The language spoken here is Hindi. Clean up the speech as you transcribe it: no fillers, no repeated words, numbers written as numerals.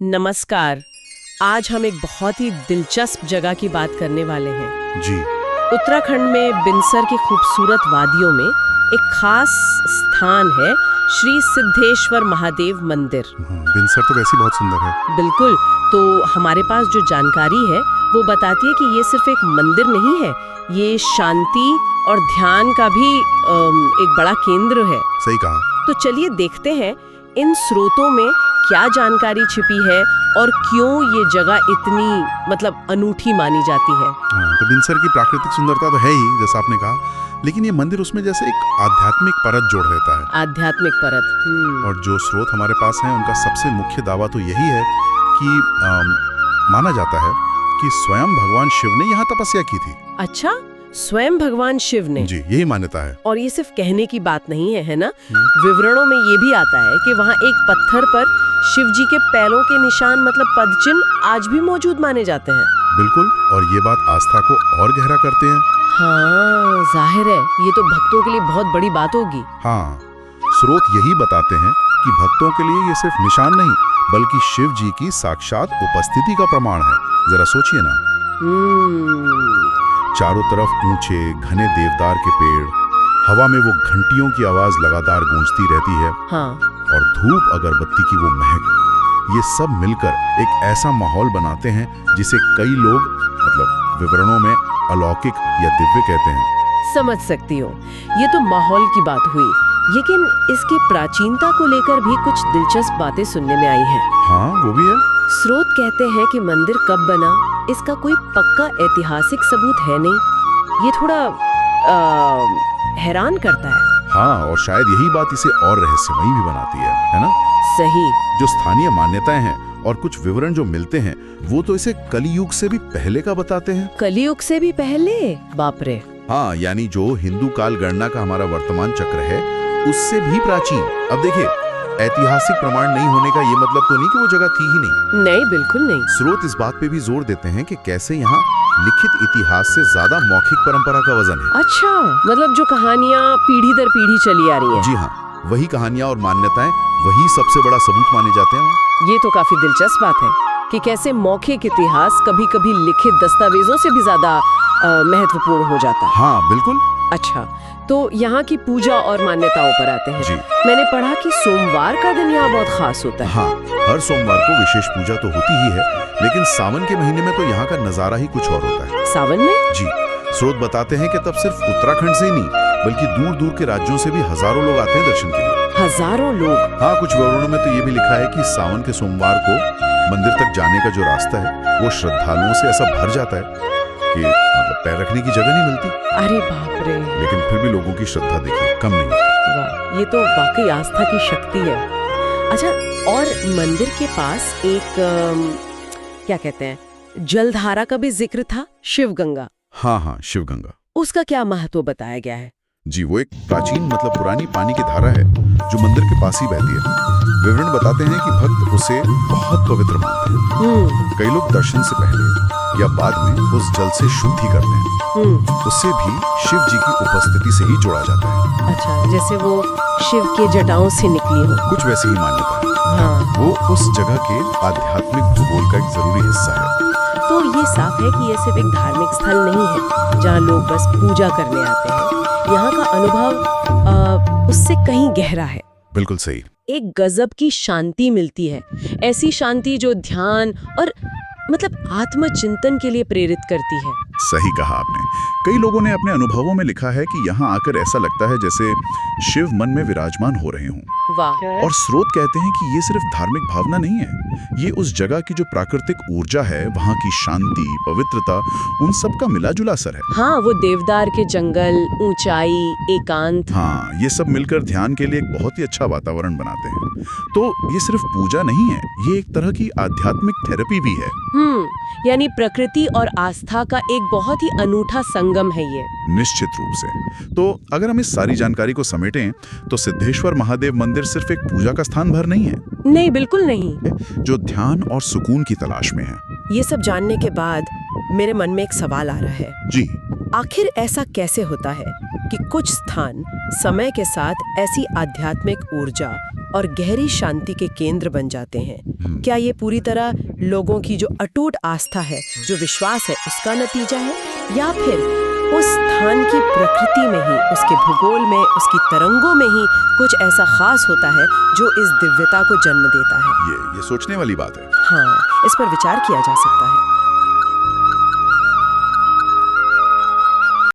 नमस्कार। आज हम एक बहुत ही दिलचस्प जगह की बात करने वाले हैं। जी। उत्तराखंड में बिनसर की खूबसूरत वादियों में एक खास स्थान है, श्री सिद्धेश्वर महादेव मंदिर। बिनसर तो वैसे ही बहुत सुंदर है। बिल्कुल। तो हमारे पास जो जानकारी है वो बताती है कि ये सिर्फ एक मंदिर नहीं है, ये शांति और ध्यान का भी एक बड़ा केंद्र है। सही कहा। तो चलिए देखते हैं इन स्रोतों में क्या जानकारी छिपी है और क्यों ये जगह इतनी अनूठी मानी जाती है। तो बिनसर की प्राकृतिक सुंदरता तो है ही, जैसा आपने कहा, लेकिन ये मंदिर उसमें जैसे एक आध्यात्मिक परत जोड़ देता है। आध्यात्मिक परत। और जो स्रोत हमारे पास हैं उनका सबसे मुख्य दावा तो यही है कि माना जाता है कि स्वयं भगवान शिव ने यहाँ तपस्या की थी। अच्छा, स्वयं भगवान शिव ने? जी, यही मान्यता है। और ये सिर्फ कहने की बात नहीं है, है ना? विवरणों में ये भी आता है कि वहाँ एक पत्थर पर शिव जी के पैरों के निशान पदचिन्ह आज भी मौजूद माने जाते हैं। बिल्कुल, और ये बात आस्था को और गहरा करते हैं। हाँ, जाहिर है ये तो भक्तों के लिए बहुत बड़ी बात होगी। हाँ, स्रोत यही बताते हैं कि भक्तों के लिए ये सिर्फ निशान नहीं बल्कि शिव जी की साक्षात उपस्थिति का प्रमाण है। जरा सोचिए ना। चारों तरफ ऊंचे घने देवदार के पेड़, हवा में वो घंटियों की आवाज लगातार गूंजती रहती है। हाँ। और धूप अगरबत्ती की वो महक, ये सब मिलकर एक ऐसा माहौल बनाते हैं जिसे कई लोग विवरणों में अलौकिक या दिव्य कहते हैं। समझ सकती हूँ, ये तो माहौल की बात हुई, लेकिन इसकी प्राचीनता को लेकर भी कुछ दिलचस्प बातें सुनने में आई हैं। हाँ, वो भी है। स्रोत कहते हैं कि मंदिर कब बना इसका कोई पक्का ऐतिहासिक सबूत है नहीं। ये थोड़ा हैरान करता है। हाँ, और शायद यही बात इसे और रहस्यमयी भी बनाती है ना? सही। जो स्थानीय मान्यताएं हैं और कुछ विवरण जो मिलते हैं वो तो इसे कलियुग से भी पहले का बताते हैं। कलियुग से भी पहले? बाप रे। हाँ, यानी जो हिंदू काल गणना का हमारा वर्तमान चक्र है उससे भी प्राचीन। अब देखिए, ऐतिहासिक प्रमाण नहीं होने का ये मतलब तो नहीं कि वो जगह थी ही नहीं। नहीं, बिल्कुल नहीं। स्रोत इस बात पे भी जोर देते हैं कि कैसे यहाँ लिखित इतिहास से ज्यादा मौखिक परंपरा का वजन है। अच्छा, जो कहानियाँ पीढ़ी दर पीढ़ी चली आ रही हैं। जी हाँ, वही कहानियाँ और मान्यताएं वही सबसे बड़ा सबूत माने जाते हैं। ये तो काफी दिलचस्प बात है कि कैसे मौखिक इतिहास कभी कभी लिखित दस्तावेजों से भी ज्यादा महत्वपूर्ण हो जाता है। हाँ, बिल्कुल। अच्छा, तो यहाँ की पूजा और मान्यताओं पर आते हैं। जी। मैंने पढ़ा कि सोमवार का दिन यहाँ बहुत खास होता है। हाँ, हर सोमवार को विशेष पूजा तो होती ही है, लेकिन सावन के महीने में तो यहाँ का नजारा ही कुछ और होता है। सावन में? जी, स्रोत बताते हैं कि तब सिर्फ उत्तराखंड से ही नहीं बल्कि दूर दूर के राज्यों से भी हजारों लोग आते हैं दर्शन के लिए। हजारों लोग? हाँ, कुछ विवरणों में तो ये भी लिखा है कि सावन के सोमवार को मंदिर तक जाने का जो रास्ता है वो श्रद्धालुओं से ऐसा भर जाता है कि पैर रखने की जगह नहीं मिलती। अरे बाप रे। लेकिन फिर भी लोगों की श्रद्धा देखिए कम नहीं होती। वाह, ये तो वाकई आस्था की शक्ति है। अच्छा, और मंदिर के पास एक क्या कहते हैं, जलधारा का भी जिक्र था, शिवगंगा। हाँ, शिवगंगा। उसका क्या महत्व बताया गया है? जी, वो एक प्राचीन पुरानी पानी की धारा है जो मंदिर के पास ही बहती है। विवरण बताते हैं कि भक्त उसे बहुत पवित्र मानते हैं। कई लोग दर्शन से पहले या बाद में उस जल से शुद्धि करते हैं। उससे भी शिव जी की उपस्थिति से ही जोड़ा जाता है। अच्छा, जैसे वो शिव के जटाओं से निकली हो। कुछ वैसी ही मान्यता है। हाँ। वो उस जगह के आध्यात्मिक भूगोल का एक जरूरी हिस्सा है। तो ये साफ है कि ये सिर्फ एक धार्मिक स्थल नहीं है जहाँ लोग बस पूजा करने आते हैं। यहाँ का अनुभव उससे कहीं गहरा है। बिल्कुल सही। एक गजब की शांति मिलती है, ऐसी शांति जो ध्यान और आत्मचिंतन के लिए प्रेरित करती है। सही कहा आपने। कई लोगों ने अपने अनुभवों में लिखा है कि यहाँ आकर ऐसा लगता है जैसे शिव मन में विराजमान हो रहे हों। वाह। और स्रोत कहते हैं कि ये सिर्फ धार्मिक भावना नहीं है, ये उस जगह की जो प्राकृतिक ऊर्जा है, वहाँ की शांति, पवित्रता, उन सब का मिला जुला असर है। हाँ, वो देवदार के जंगल, ऊंचाई, एकांत। हाँ, ये सब मिलकर ध्यान के लिए एक बहुत ही अच्छा वातावरण बनाते हैं। तो ये सिर्फ पूजा नहीं है, ये एक तरह की आध्यात्मिक थेरेपी भी है। यानी प्रकृति और आस्था का एक बहुत ही अनूठा संगम है ये। निश्चित रूप से। तो अगर हम इस सारी जानकारी को समेटें तो सिद्धेश्वर महादेव मंदिर सिर्फ एक पूजा का स्थान भर नहीं है। नहीं, बिल्कुल नहीं। जो ध्यान और सुकून की तलाश में है। ये सब जानने के बाद मेरे मन में एक सवाल आ रहा है। जी। आखिर ऐसा कैसे होता है कि कुछ स्थान समय के साथ ऐसी आध्यात्मिक ऊर्जा और गहरी शांति के केंद्र बन जाते हैं। क्या ये पूरी तरह लोगों की जो अटूट आस्था है, जो विश्वास है, उसका नतीजा है, या फिर उस स्थान की प्रकृति में ही, उसके भूगोल में, उसकी तरंगों में ही कुछ ऐसा खास होता है जो इस दिव्यता को जन्म देता है? ये सोचने वाली बात है। हाँ, इस पर विचार किया जा सकता है।